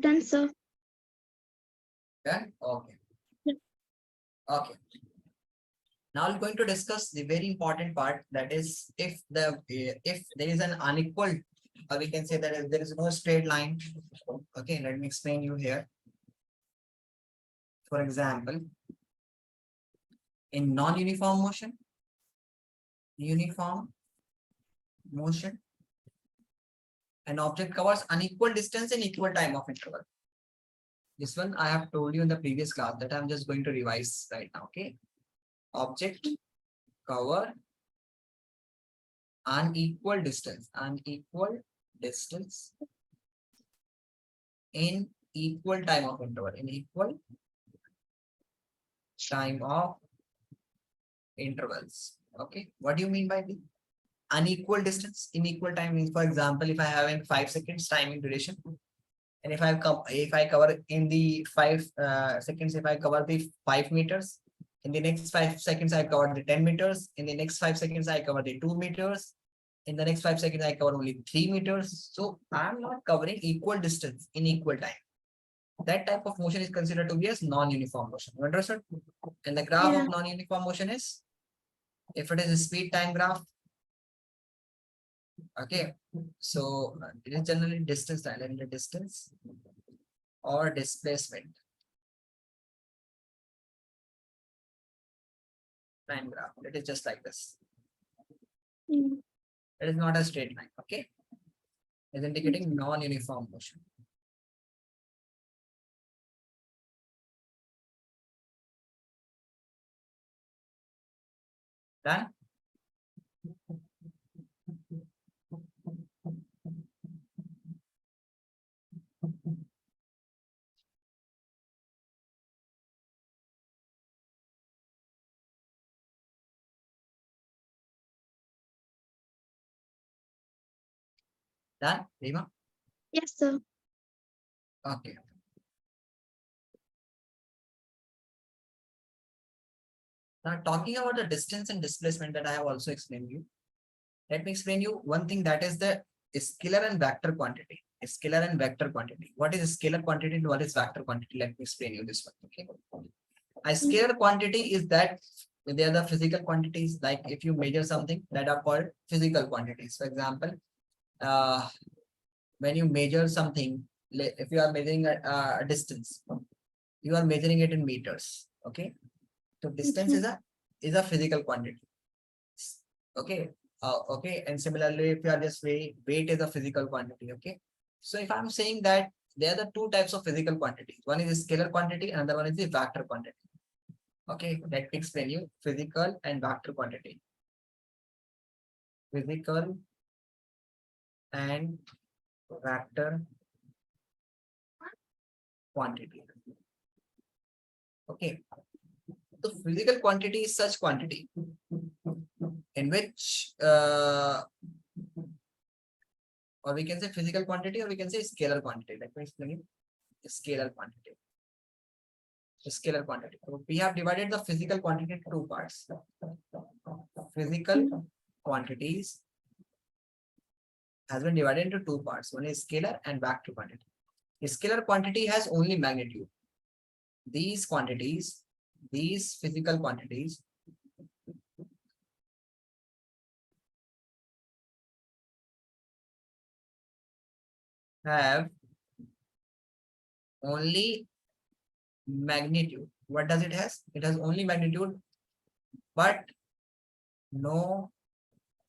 Done, sir. Done? Okay. Yeah. Okay. Now we're going to discuss the very important part, that is if there is an unequal, or we can say that if there is no straight line. Okay, let me explain you here. For example, in non-uniform motion, an object covers unequal distance in equal time of interval. This one I have told you in the previous class, that I'm just going to revise right now. Okay, object cover unequal distance in equal time of interval, intervals. Okay, what do you mean by the unequal distance in equal time? Means, for example, if I have in 5 seconds timing duration, and if I cover in the 5 seconds, if I cover the 5 meters, in the next 5 seconds I cover the 10 meters, in the next 5 seconds I cover the 2 meters, in the next 5 seconds I cover only 3 meters. So I'm not covering equal distance in equal time. That type of motion is considered to be as non-uniform motion. You understood? And the graph Yeah. of non-uniform motion is, if it is a speed time graph, okay, so it is generally distance or displacement time graph. It is just like this. Mm. It is not a straight line. Okay, it is indicating non-uniform motion. Done? Done, Rima? Yes, sir. Okay. Now talking about the distance and displacement that I have also explained you. Let me explain you one thing, that is the scalar and vector quantity. Scalar and vector quantity. What is scalar quantity and what is vector quantity? Let me explain you this one. Okay. A scalar quantity is that they are the physical quantities. Like if you measure something, that are called physical quantities. For example, when you measure something, if you are measuring a distance, you are measuring it in meters. Okay. So distance is a physical quantity. Okay. Okay. And similarly, if you are just weight is a physical quantity. Okay. So if I'm saying that there are the two types of physical quantities. One is the scalar quantity, another one is the vector quantity. Okay, let me explain you physical and vector quantity. Physical and vector quantity. Okay. So physical quantity is such quantity in which or we can say physical quantity, or we can say scalar quantity. Let me explain you. Scalar quantity. Scalar quantity. So we have divided the physical quantity into two parts. Physical quantities has been divided into two parts. One is scalar and vector quantity. A scalar quantity has only magnitude. These quantities, these physical quantities, have only magnitude. What does it has? It has only magnitude, but no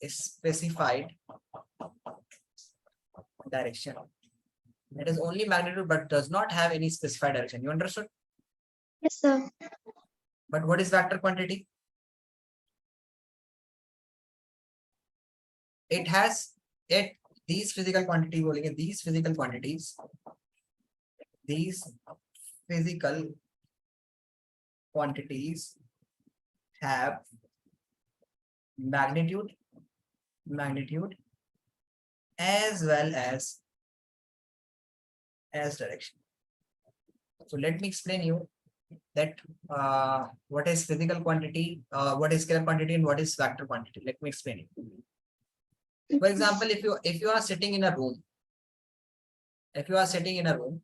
specified direction. It is only magnitude, but does not have any specified direction. You understood? Yes, sir. But what is vector quantity? It has these physical quantity, these physical quantities, these physical quantities have magnitude as well as direction. So let me explain you that what is physical quantity, what is scalar quantity, and what is vector quantity. Let me explain it. For example, if you are sitting in a room if you are sitting in a room,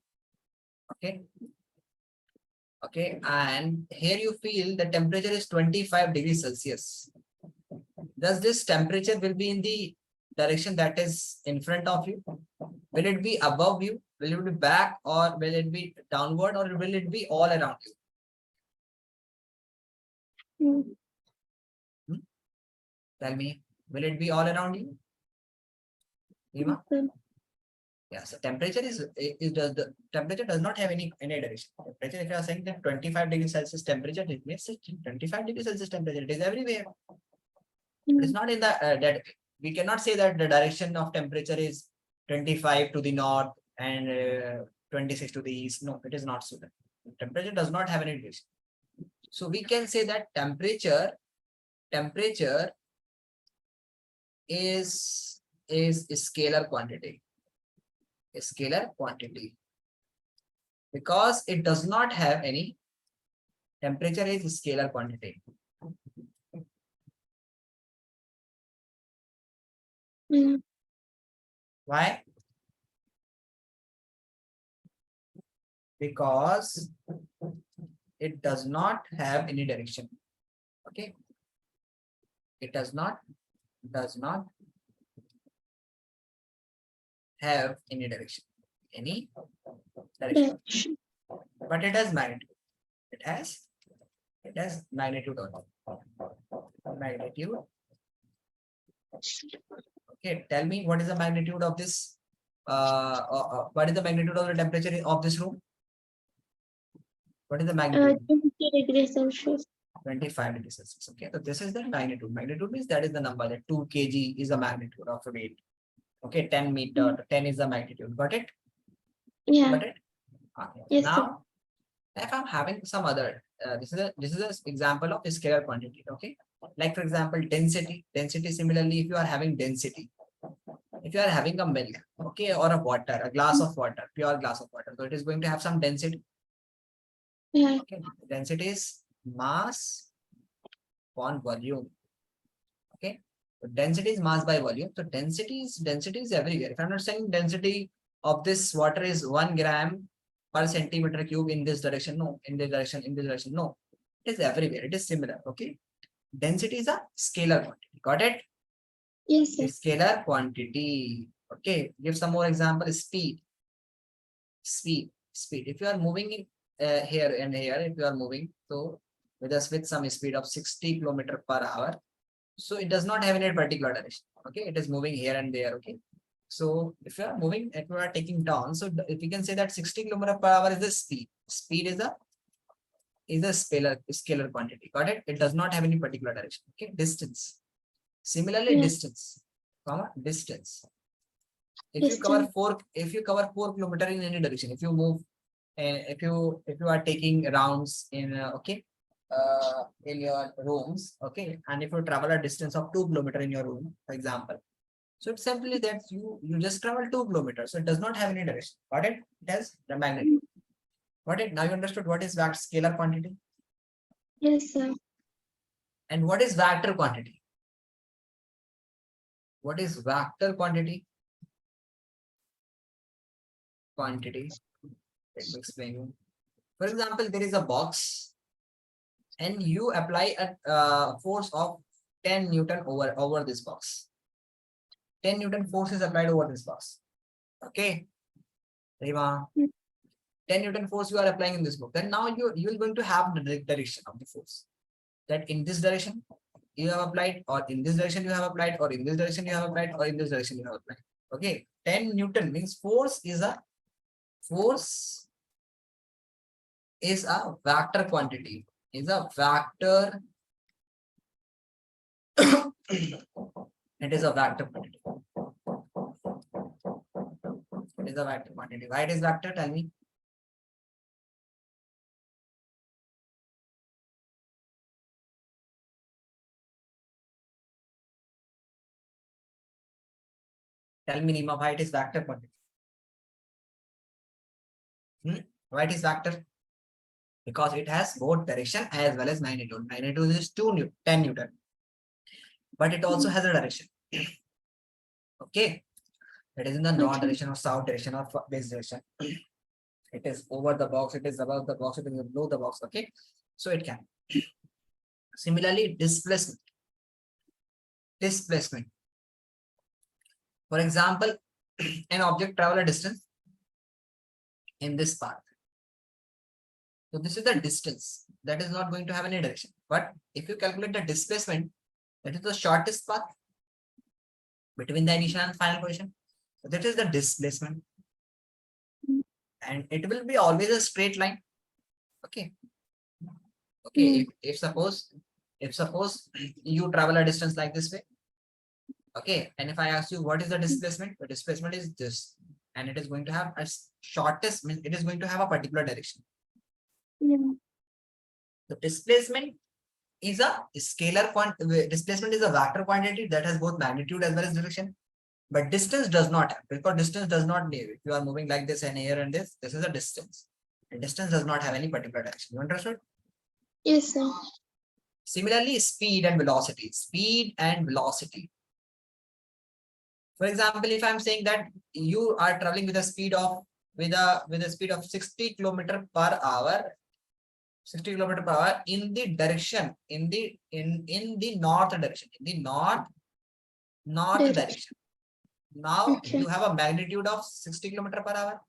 okay, and here you feel the temperature is 25 degrees Celsius. Does this temperature will be in the direction that is in front of you? Will it be above you? Will it be back, or will it be downward, or will it be all around you? Mm. Tell me, will it be all around you? Nima? Yes, sir. Yeah, so temperature the temperature does not have any direction. Temperature, if you are saying that 25 degrees Celsius temperature, it means 25 degrees Celsius temperature. It is everywhere. It is Mm. not in the that we cannot say that the direction of temperature is 25 to the north and 26 to the east. No, it is not so. That temperature does not have any direction. So we can say that temperature is a scalar quantity. A scalar quantity, because it does not have any temperature is a scalar quantity. Mm. Why? Because it does not have any direction. Okay, it does not have any direction, Direction. but it has magnitude. It has magnitude also. Magnitude. Okay, tell me what is the magnitude of this? What is the magnitude of the temperature of this room? What is the magnitude? 20 degrees Celsius. 25 degrees Celsius. Okay, so this is the magnitude. Magnitude means that is the number, that 2 kg is the magnitude of a weight. Okay, 10 meter, 10 is the magnitude. Got it? Yeah. Got it? Okay. Yes, sir. Now, if I'm having some other, this is an example of a scalar quantity. Okay, like for example, density. Density, similarly, if you are having density, if you are having a milk, okay, or a water, a glass of water, pure glass of water, so it is going to have some density. Yeah. Okay, density is mass upon volume. Okay, so density is mass by volume. So density is everywhere. If I'm not saying density of this water is 1 gram per centimeter cube in this direction, no, in this direction, no, it is everywhere. It is similar. Okay, density is a scalar quantity. Got it? Yes, sir. A scalar quantity. Okay, give some more example. Speed. If you are moving in here and here, if you are moving, so with some speed of 60 kilometer per hour, so it does not have any particular direction. Okay, it is moving here and there. Okay, so if you are moving, if you are taking down, so if you can say that 60 kilometer per hour is the speed. Speed is a scalar quantity. Got it? It does not have any particular direction. Okay, distance. Similarly, Yeah. distance. If you cover Distance. 4 kilometer in any direction, if you move, if you are taking rounds in in your rooms, okay, and if you travel a distance of 2 kilometer in your room, for example, so it's simply that you just travel 2 kilometers, so it does not have any direction. Got it? It has the magnitude. Got it? Now you understood what is scalar quantity Yes, sir. and what is vector quantity. What is vector quantity? Let me explain you. For example, there is a box and you apply a force of 10 Newton over this box. 10 Newton force is applied over this box. Okay, Rima. 10 Newton force you are applying in this box. Then now you're going to have the direction of the force. That in this direction you have applied, or in this direction you have applied, or in this direction you have applied, or in this direction you have applied. Okay, 10 Newton means force is a vector quantity. Is a vector. It is a vector quantity. It is a vector quantity. Why it is vector? Tell me. Tell me, Nima, why it is vector quantity? Why it is vector? Because it has both direction as well as magnitude. Magnitude is 10 Newton. But it also has a direction. Okay. It is in the north Okay. direction or south direction or west direction. It is over the box, it is above the box, it is below the box. Okay, so it can. Similarly, displacement. Displacement. For example, an object travel a distance in this path. So this is the distance that is not going to have any direction. But if you calculate the displacement, that is the shortest path between the initial and final position. So that is the displacement. And it will be always a straight line. Okay. Okay. If suppose you travel a distance like this way. Okay. And if I ask you what is the displacement, the displacement is this. And it is going to have a shortest, means it is going to have a particular direction. Yeah. The displacement is a scalar displacement is a vector quantity that has both magnitude as well as direction. But distance does not have, because distance does not need. If you are moving like this and here and this is a distance. And distance does not have any particular direction. You understood? Yes, sir. Similarly, speed and velocity. Speed and velocity. For example, if I'm saying that you are traveling with a speed of 60 kilometer per hour, 60 kilometer per hour in the direction, in the north direction, in the north direction. Now Okay. you have a magnitude of 60 kilometer per hour,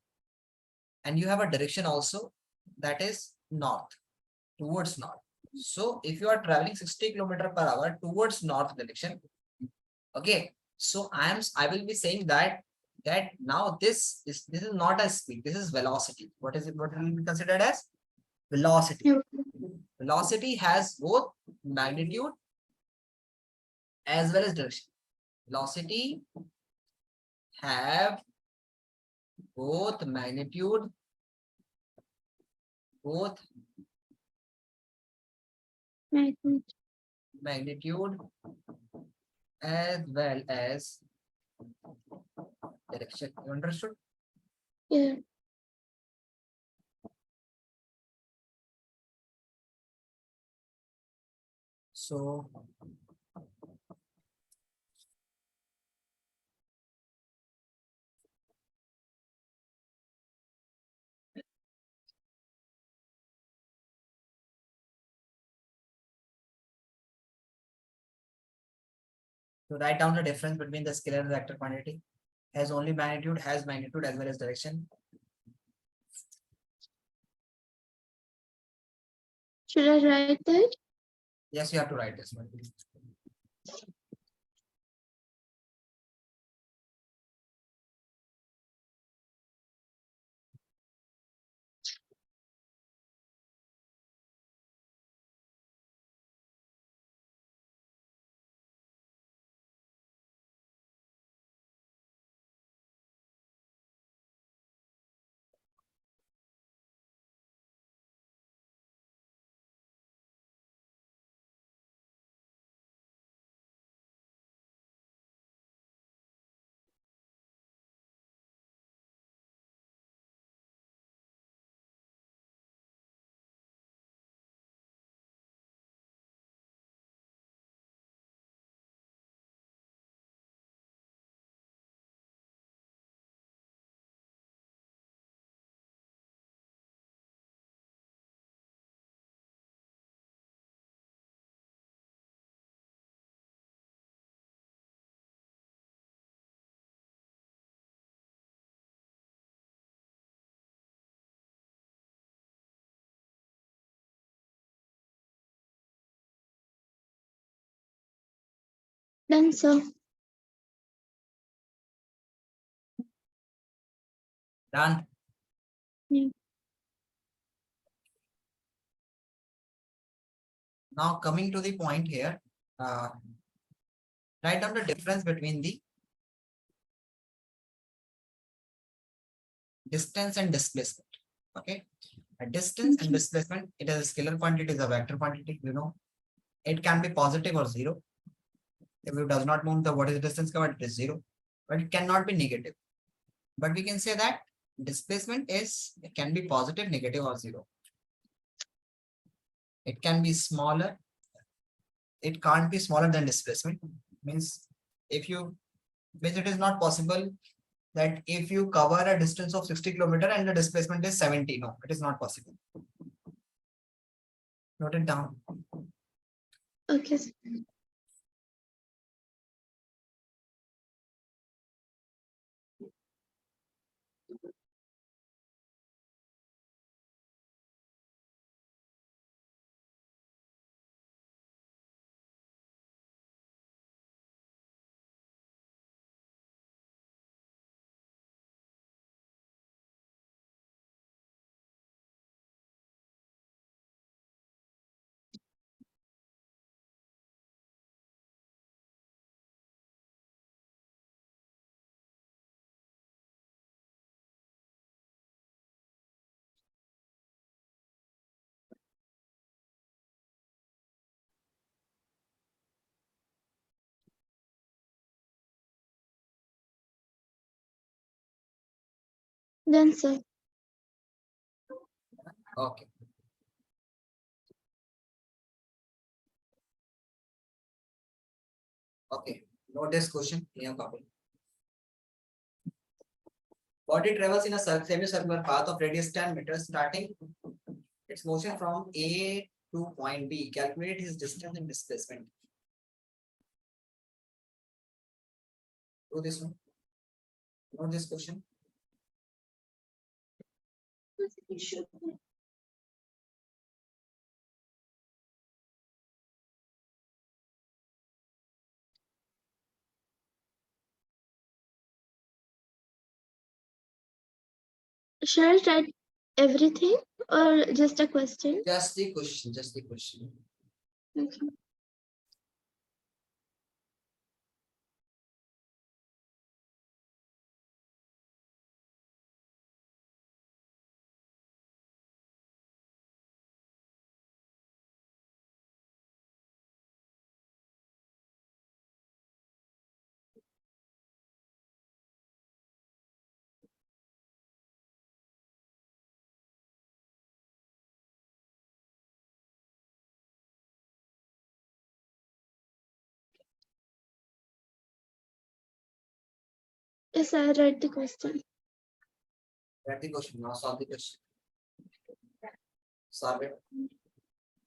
and you have a direction also that is north, towards north. So if you are traveling 60 kilometer per hour towards north direction, okay. So I will be saying that now this is not a speed, this is velocity. What is it? What will be considered as velocity? Okay. Velocity has both magnitude as well as direction. Velocity have both magnitude, both magnitude as well as direction. You understood? Yeah. So to write down the difference between the scalar and vector quantity, has only magnitude, has magnitude as well as direction. Should I write that? Yes, you have to write this one. Done, sir. Done. Yeah. Now coming to the point here, write down the difference between the distance and displacement. Okay. A distance and displacement, it is a scalar quantity, it is a vector quantity, you know. It can be positive or zero. If it does not move, the what is the distance covered, it is zero. But it cannot be negative. But we can say that displacement it can be positive, negative, or zero. It can be smaller. It can't be smaller than displacement. Means if you, means it is not possible that if you cover a distance of 60 kilometer and the displacement is 70, no, it is not possible. Note it down. Okay, sir. Done, sir. Okay. Okay. Note this question in your copy. Body travels in a semicircular path of radius 10 meters, starting its motion from A to point B. Calculate his distance and displacement. Do this one. Note this question. Shall I write everything or just a question? Just the question. Just the question. Okay. Yes, I write the question. Write the question. Now solve the question. Solve it.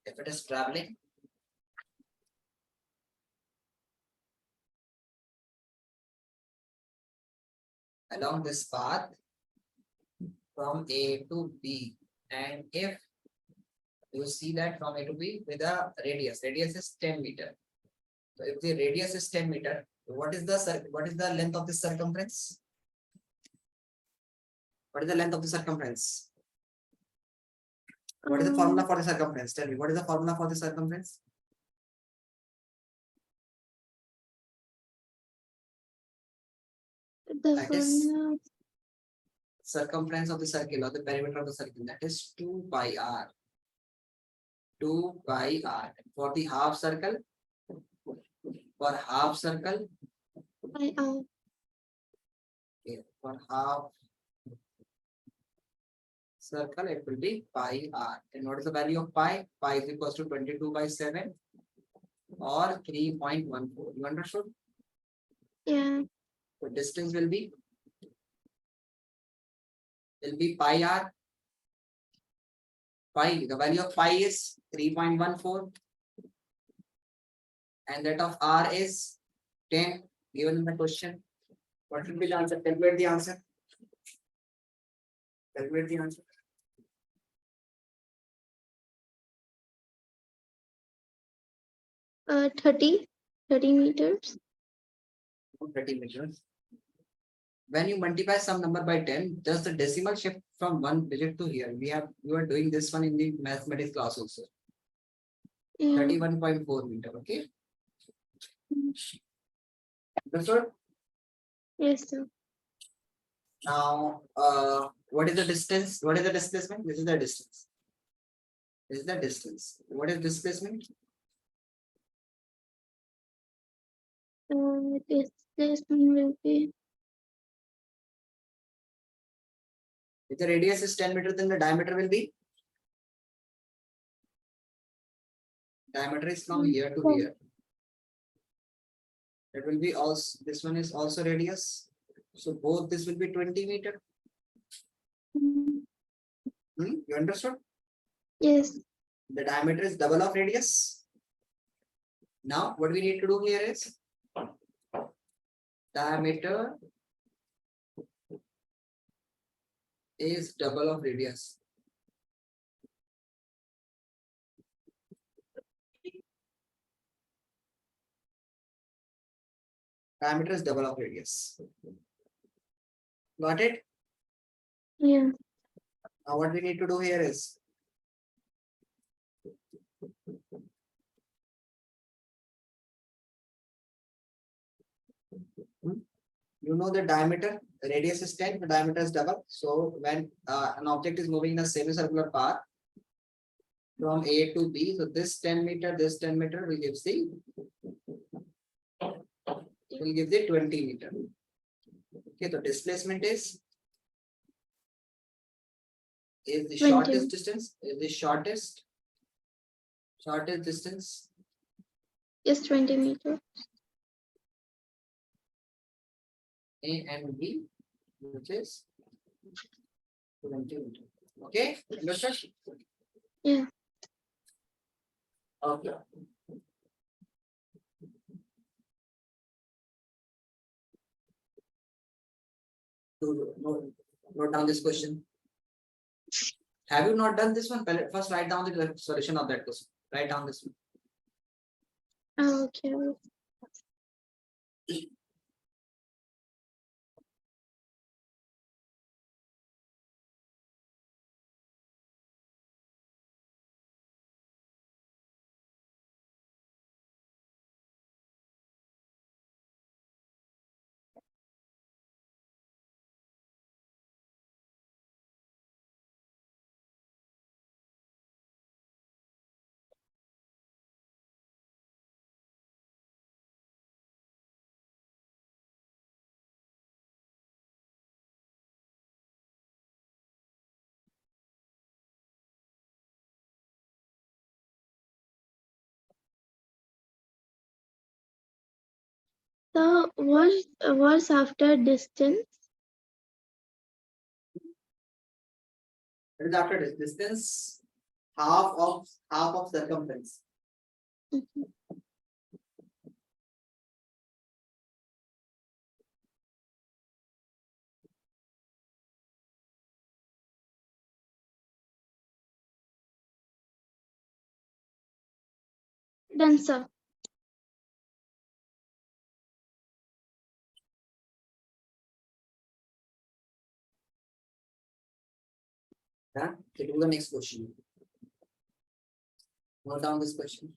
If it is traveling along this path from A to B, and if you see that from A to B with a radius is 10 meter. So if the radius is 10 meter, what is the length of the circumference? What is the length of the circumference? What is the formula for the circumference? Tell me, what is the formula for the circumference? The That is formula. circumference of the circle or the perimeter of the circle. That is 2 pi r. 2 pi r. For the half circle, for half circle, I okay, for half circle, it will be pi r. And what is the value of pi? Pi is equals to 22 by 7 or 3.14. You understood? Yeah. The distance will be pi r. Pi, the value of pi is 3.14 and that of r is 10 given in the question. What will be the answer? Calculate the answer. Calculate the answer. 30 meters. 30 meters. When you multiply some number by 10, does the decimal shift from one digit to here? You are doing this one in the mathematics class also. Yeah. 31.4 meter. Okay. Understood? Yes, sir. Now, what is the distance? What is the displacement? This is the distance. This is the distance. What is displacement? This one will be If the radius is 10 meters, then the diameter will be? Diameter is from here to here. That will be also, this one is also radius. So both this will be 20 meter. You understood? Yes. The diameter is double of radius. Now what we need to do here is diameter is double of radius. Diameter is double of radius. Got it? Yeah. Now what we need to do here is you know the diameter, the radius is 10, the diameter is double. So when an object is moving in a semicircular path from A to B, so this 10 meter will give the 20 meter. Okay, the displacement is the 20. shortest distance, shortest distance. Yes, 20 meters. A and B, which is 20 meter. Okay, understood? Yeah. Okay. Note down this question. Have you not done this one? First write down the solution of that question. Write down this one. Okay. So what's after distance? It is after this distance, half of circumference. Done, sir. Yeah. Okay, do the next question. Note down this question.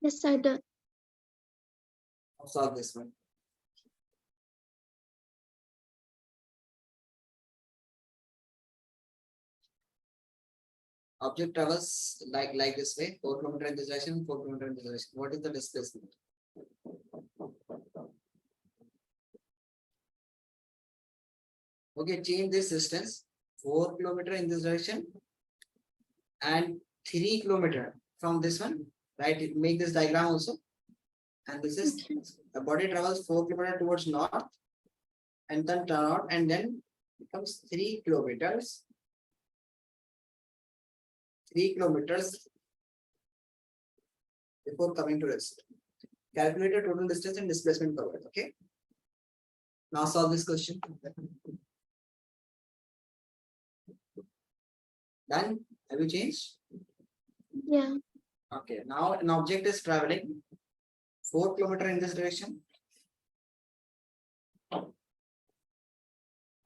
Yes, I done. I'll solve this one. Object travels like this way, 4 kilometer in this direction, 4 kilometer in this direction. What is the displacement? Okay, change this distance, 4 kilometer in this direction and 3 kilometer from this one, right? Make this diagram also. And this is the body travels 4 kilometer towards north and then turn out and then becomes 3 kilometers. 3 kilometers before coming to rest. Calculate the total distance and displacement covered. Okay. Now solve this question. Done? Have you changed? Yeah. Okay. Now an object is traveling 4 kilometer in this direction.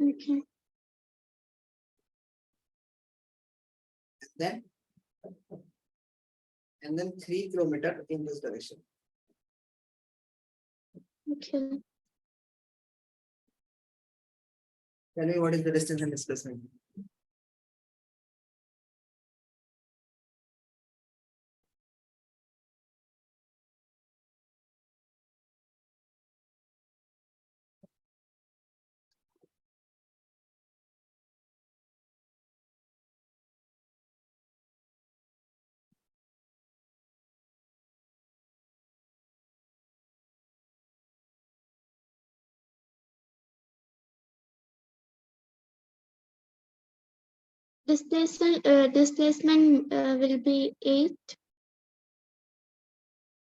Okay. then and then 3 kilometer in this direction. Okay. Tell me what is the distance and displacement. Displacement will be 8.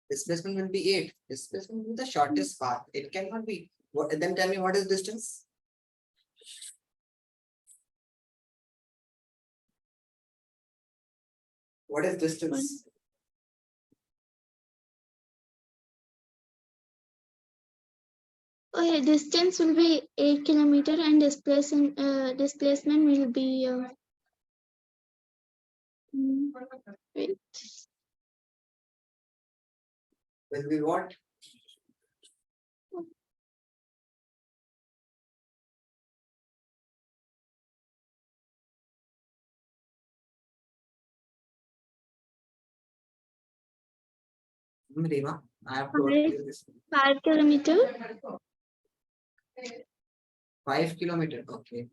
Displacement will be 8. Displacement will be the shortest path. It cannot be. What, then tell me what is distance? What is distance? Okay, distance will be 8 kilometer and displacement will be wait. Will be what? Rima, I have told you this. 5 kilometer. 5 kilometer. Okay.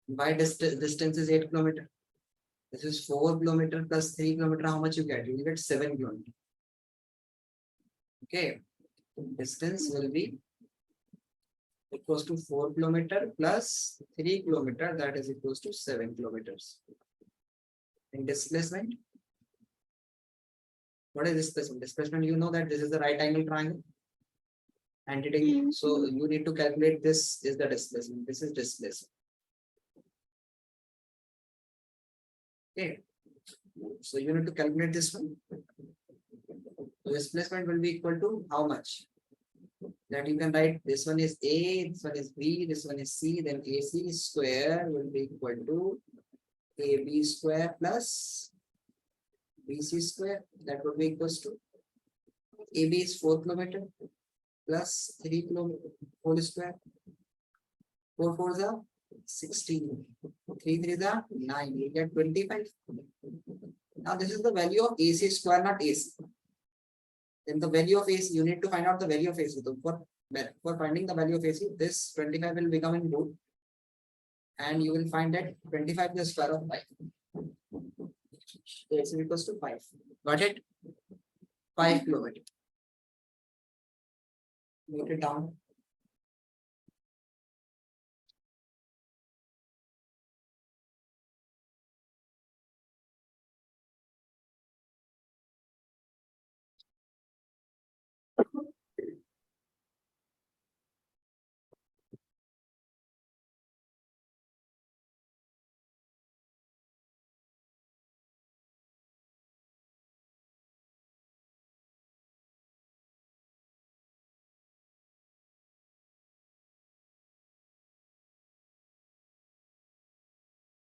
By distance is 8 kilometer. This is 4 kilometer plus 3 kilometer. How much you get? You get 7 kilometer. Okay. Distance will be equals to 4 kilometer plus 3 kilometer. That is equals to 7 kilometers. In displacement, what is displacement? Displacement, you know that this is the right angle triangle. And it, so you need to calculate this is the displacement. This is displacement. Okay. So you need to calculate this one. So displacement will be equal to how much? That you can write this one is A, this one is B, this one is C, then AC square will be equal to AB square plus BC square. That would be equals to AB is 4 kilometer plus 3 kilometer whole square. 4 4s are 16. 3 3s are 9. You get 25. Now this is the value of AC square, not AC. Then the value of AC, you need to find out the value of AC. For finding the value of AC, this 25 will become in root. And you will find that 25 is the square of 5. AC equals to 5. Got it? 5 kilometers. Note it down.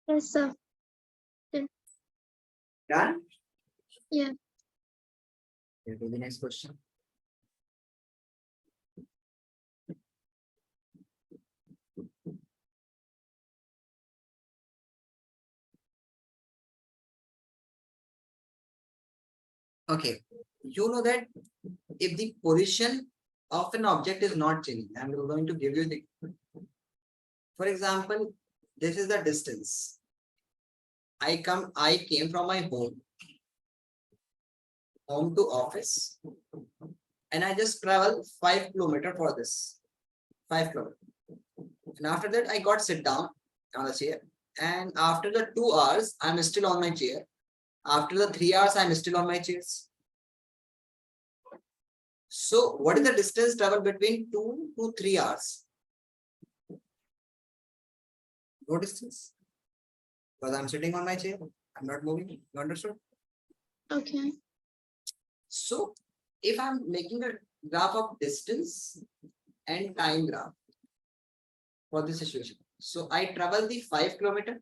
Yes, sir. Done? Yeah. We'll do the next question. Okay, you know that if the position of an object is not changing, I'm going to give you the, for example, this is the distance. I came from my home to office, and I just travel 5 kilometers for this. 5 kilometers. And after that, I got sit down on the chair. And after the 2 hours, I'm still on my chair. After the 3 hours, I'm still on my chairs. So what is the distance traveled between 2 to 3 hours? No distance. Because I'm sitting on my chair. I'm not moving. You understood? Okay. So if I'm making a graph of distance and time graph for this situation. So I travel the 5 kilometers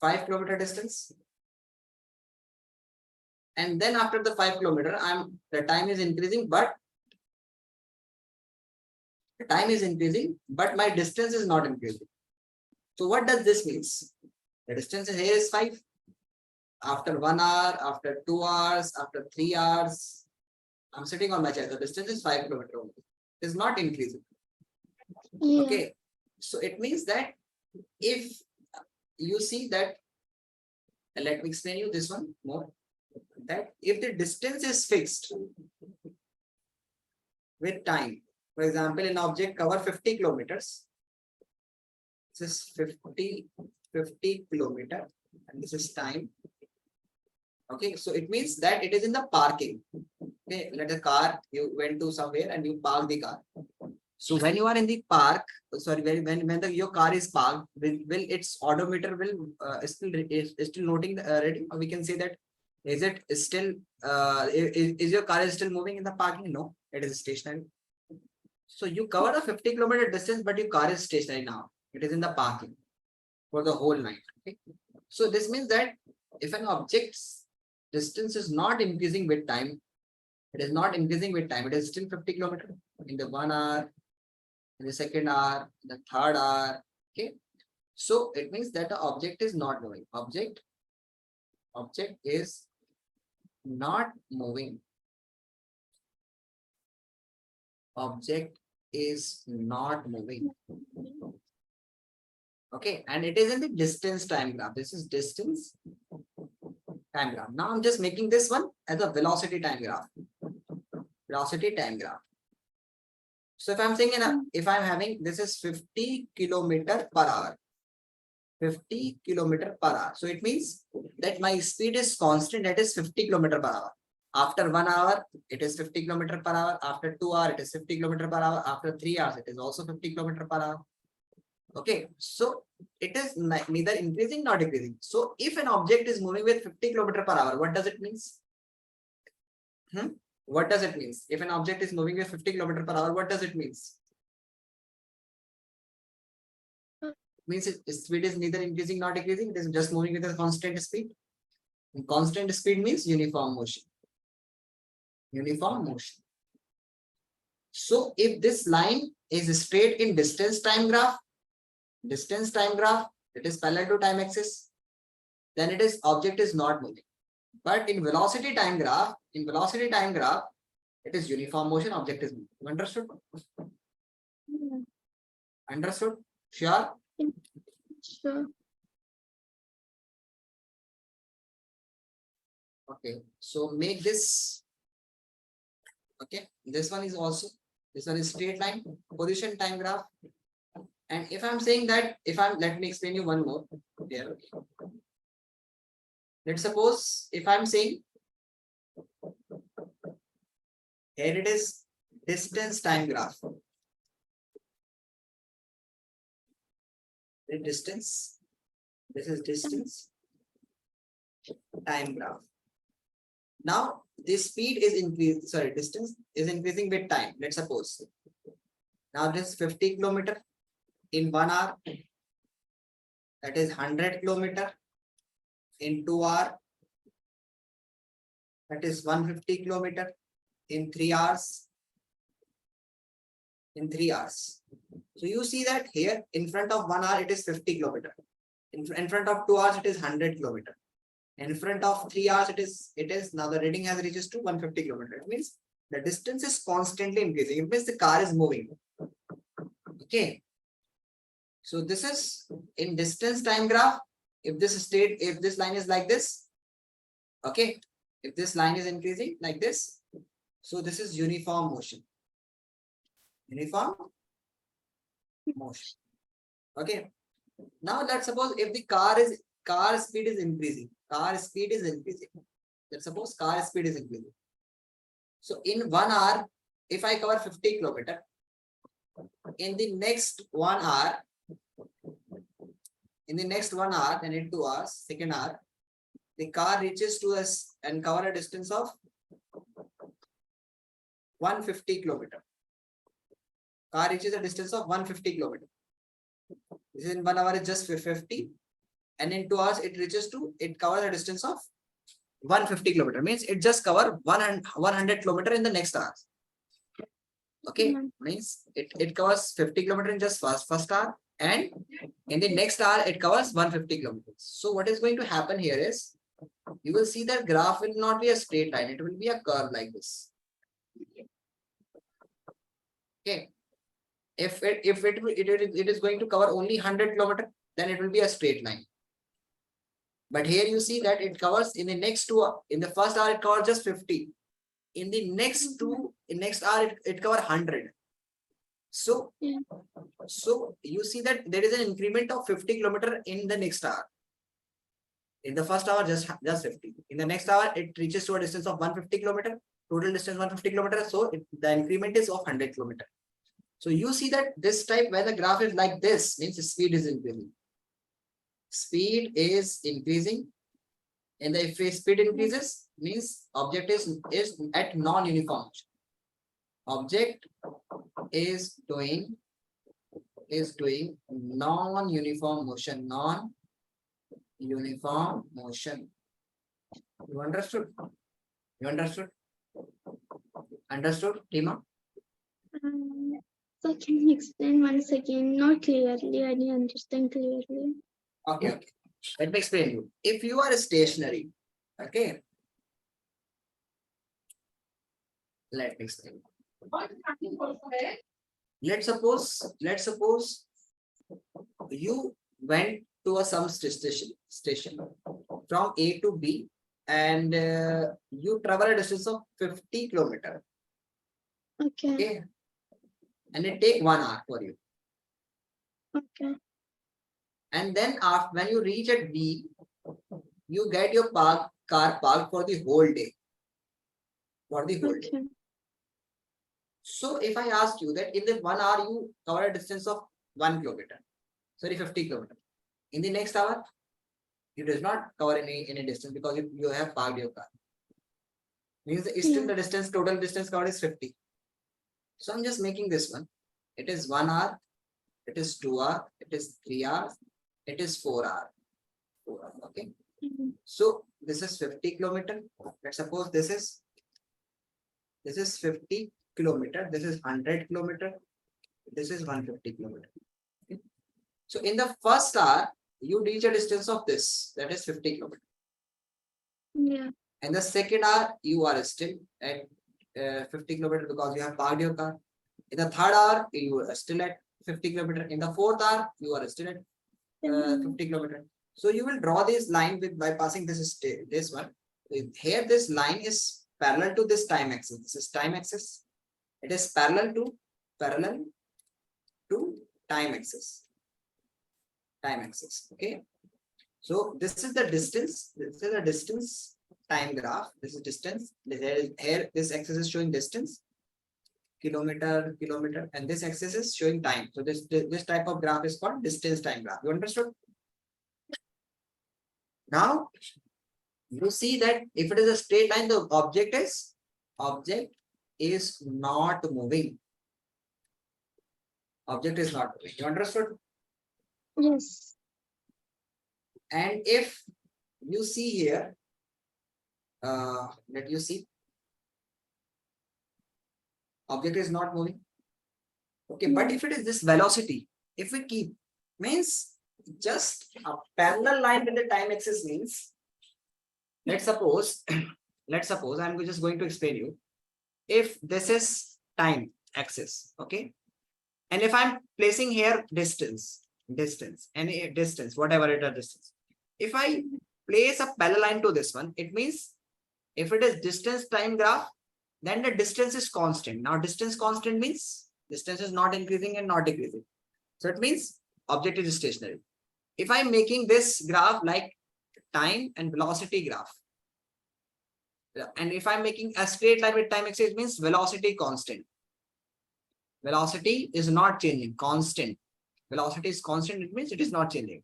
5 kilometer distance. And then after the 5 kilometer, the time is increasing, but my distance is not increasing. So what does this mean? The distance here is 5. After 1 hour, after 2 hours, after 3 hours, I'm sitting on my chair. The distance is 5 kilometers only. It is not increasing. Yeah. Okay. So it means that if you see that, let me explain you this one more. That if the distance is fixed with time, for example, an object cover 50 kilometers. This is 50 kilometer, and this is time. Okay, so it means that it is in the parking. Okay, let a car, you went to somewhere and you park the car. So when you are in the park, sorry, when your car is parked, will its odometer will still noting the reading? Or we can say that is it still is your car is still moving in the parking? No, it is stationary. So you covered a 50 kilometer distance, but your car is stationary now. It is in the parking for the whole night. Okay? So this means that if an object's distance is not increasing with time, it is not increasing with time. It is still 50 kilometers in the 1 hour, in the second hour, the third hour. Okay. So it means that the object is not moving. Object is not moving. Object is not moving. Okay, and it is in the distance time graph. This is distance time graph. Now I'm just making this one as a velocity time graph. Velocity time graph. So if I'm saying if I'm having this is 50 kilometer per hour. 50 kilometer per hour. So it means that my speed is constant, that is 50 kilometer per hour. After 1 hour, it is 50 kilometer per hour. After 2 hours, it is 50 kilometer per hour. After 3 hours, it is also 50 kilometer per hour. Okay, so it is neither increasing nor decreasing. So if an object is moving with 50 kilometer per hour, what does it mean? What does it mean? If an object is moving with 50 kilometer per hour, what does it mean? Means its speed is neither increasing nor decreasing. It is just moving with a constant speed. And constant speed means uniform motion. Uniform motion. So if this line is straight in distance time graph, it is parallel to time axis, then it is object is not moving. But in velocity time graph, it is uniform motion, object is moving. Understood? Understood? Sure? Sure. Okay, so make this. Okay, this one is straight line, position time graph. And if I'm saying that, let me explain you one more here. Let's suppose if I'm saying here it is distance time graph. This is distance time graph. Now this speed is distance is increasing with time. Let's suppose now this 50 kilometer in 1 hour, that is 100 kilometer in 2 hours, that is 150 kilometer in 3 hours. So you see that here in front of 1 hour it is 50 kilometer. In front of 2 hours it is 100 kilometer. In front of 3 hours it is now the reading has reaches to 150 kilometer. It means the distance is constantly increasing. It means the car is moving. Okay. So this is in distance time graph. If this line is like this, okay. If this line is increasing like this, so this is uniform motion. Uniform motion. Okay. Now let's suppose if the car speed is increasing. Let's suppose car speed is increasing. So in 1 hour, if I cover 50 kilometer, in the next 1 hour, then in 2 hours, second hour, the car reaches to us and cover a distance of 150 kilometer. Car reaches a distance of 150 kilometer. This is in 1 hour is just 50. and in 2 hours it covers a distance of 150 kilometer. Means it just cover 100 kilometer in the next hour. Okay, means it covers 50 kilometer in just first hour, and in the next hour it covers 150 kilometers. So what is going to happen here is, you will see that graph will not be a straight line, it will be a curve like this. Okay, if it is going to cover only 100 kilometer, then it will be a straight line. But here you see that it covers in the next 2 hours. In the first hour it covers just 50. In the next hour it cover 100. So you see that there is an increment of 50 kilometer in the next hour. In the first hour just 50. In the next hour it reaches to a distance of 150 kilometer. Total distance 150 kilometer. So the increment is of 100 kilometer. So you see that this type where the graph is like this means the speed is increasing. Speed is increasing, and if speed increases means object is at non-uniform. Object is doing non-uniform motion. Non-uniform motion. You understood? Understood, Tima? So can you explain once again? Not clearly. I didn't understand clearly. Okay. Let me explain you. If you are stationary, okay. Let me explain. Let's suppose you went to some station from A to B, and you travel a distance of 50 kilometers. Okay. And it take 1 hour for you. Okay. And then after, when you reach at B, you get your car parked for the whole day. Day. So if I ask you that in the 1 hour you cover a distance of 1 kilometer, sorry, 50 kilometers. In the next hour, you does not cover any distance because you have parked your car. Means still the distance, total distance covered is 50. So I'm just making this one. It is 1 hour, it is 2 hours, it is 3 hours, it is 4 hours. Okay. So this is 50 kilometer. Let's suppose this is 50 kilometer. This is 100 kilometer. This is 150 kilometer. Okay. So in the first hour, you reach a distance of this, that is 50 kilometer. Yeah. And the second hour, you are still at 50 kilometer because you have parked your car. In the third hour, you are still at 50 kilometer. In the fourth hour, you are still at 50 kilometer. So you will draw this line by passing this one. Here, this line is parallel to this time axis. This is time axis. It is parallel to time axis. Okay. So this is the distance. This is the distance time graph. This is distance. Here this axis is showing distance, kilometer, and this axis is showing time. So this type of graph is called distance time graph. You understood? Now you see that if it is a straight line, the object is not moving. Object is not moving. You understood? Yes. And if you see here, let you see, object is not moving. Okay, but if it is this velocity, if we keep, means just a parallel line with the time axis means, let's suppose I'm just going to explain you. If this is time axis, okay, and if I'm placing here distance, any distance, whatever it is distance. If I place a parallel line to this one, it means if it is distance time graph, then the distance is constant. Now distance constant means distance is not increasing and not decreasing. So it means object is stationary. If I'm making this graph like time and velocity graph, and if I'm making a straight line with time axis, it means velocity constant. Velocity is not changing, constant. Velocity is constant, it means it is not changing.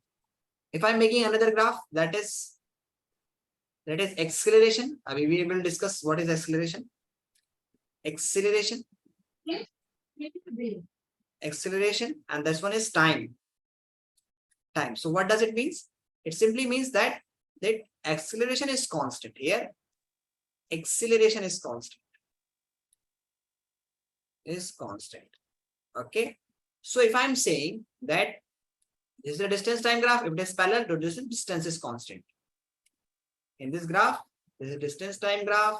If I'm making another graph, that is acceleration. We will discuss what is acceleration. Acceleration, and this one is time. So what does it mean? It simply means that acceleration is constant. Here, acceleration is constant. Okay. So if I'm saying that this is the distance time graph, if it is parallel to this, distance is constant. In this graph, this is distance time graph.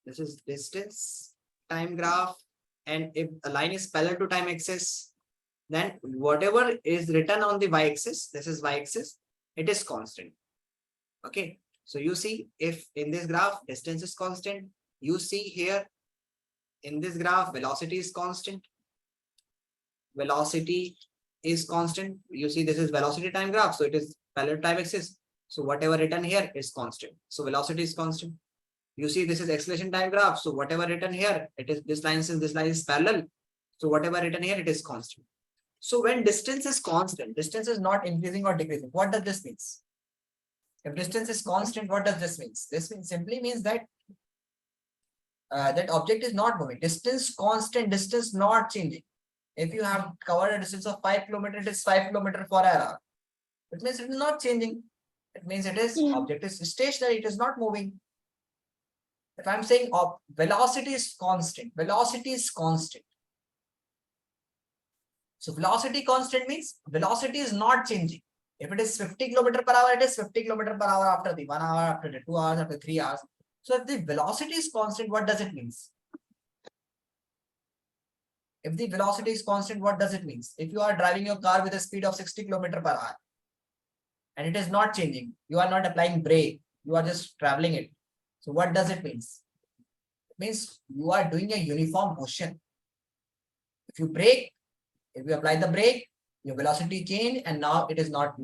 This is distance time graph. And if a line is parallel to time axis, then whatever is written on the y-axis, this is y-axis, it is constant. Okay. So you see, if in this graph, distance is constant, you see here in this graph, velocity is constant. Velocity is constant. You see, this is velocity time graph. So it is parallel time axis. So whatever written here is constant. So velocity is constant. You see, this is acceleration time graph. So whatever written here, it is this line, since this line is parallel. So whatever written here, it is constant. So when distance is constant, distance is not increasing or decreasing. What does this mean? If distance is constant, what does this mean? This simply means that that object is not moving. Distance constant, distance not changing. If you have covered a distance of 5 kilometers, it is 5 kilometers per hour. It means it is not changing. It means it is object is stationary, it is not moving. If I'm saying velocity is constant, velocity is constant. So velocity constant means velocity is not changing. If it is 50 kilometers per hour, it is 50 kilometers per hour after the 1 hour, after the 2 hours, after 3 hours. So if the velocity is constant, what does it mean? If the velocity is constant, what does it mean? If you are driving your car with a speed of 60 kilometers per hour and it is not changing, you are not applying brake, you are just traveling it. So what does it mean? It means you are doing a uniform motion. If you brake, if you apply the brake, your velocity change and now it is not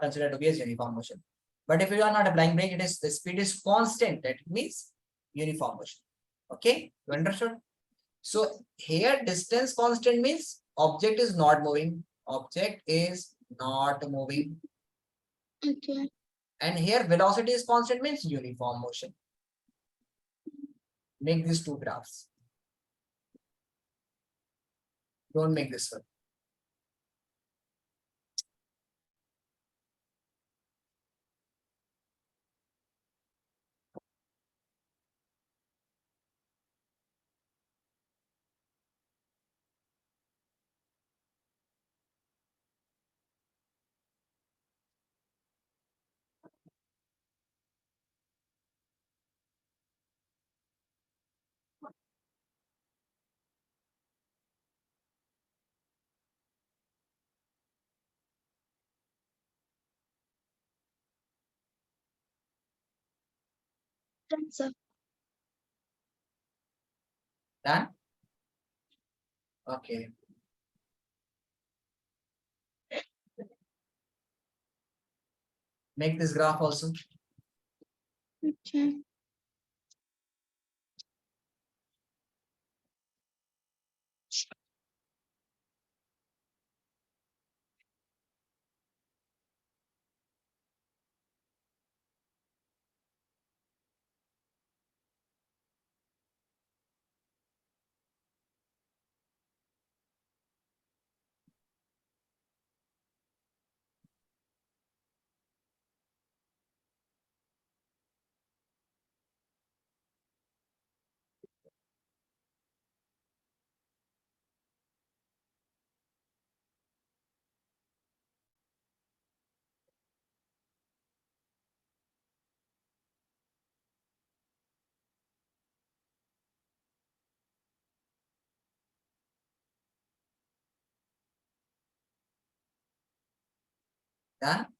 considered to be as uniform motion. But if you are not applying brake, the speed is constant. That means uniform motion. Okay, you understood? So here distance constant means object is not moving. Object is not moving. Okay. And here velocity is constant means uniform motion. Make these two graphs. Don't make this one. That's a Done? Okay. Make this graph also. okay. Done?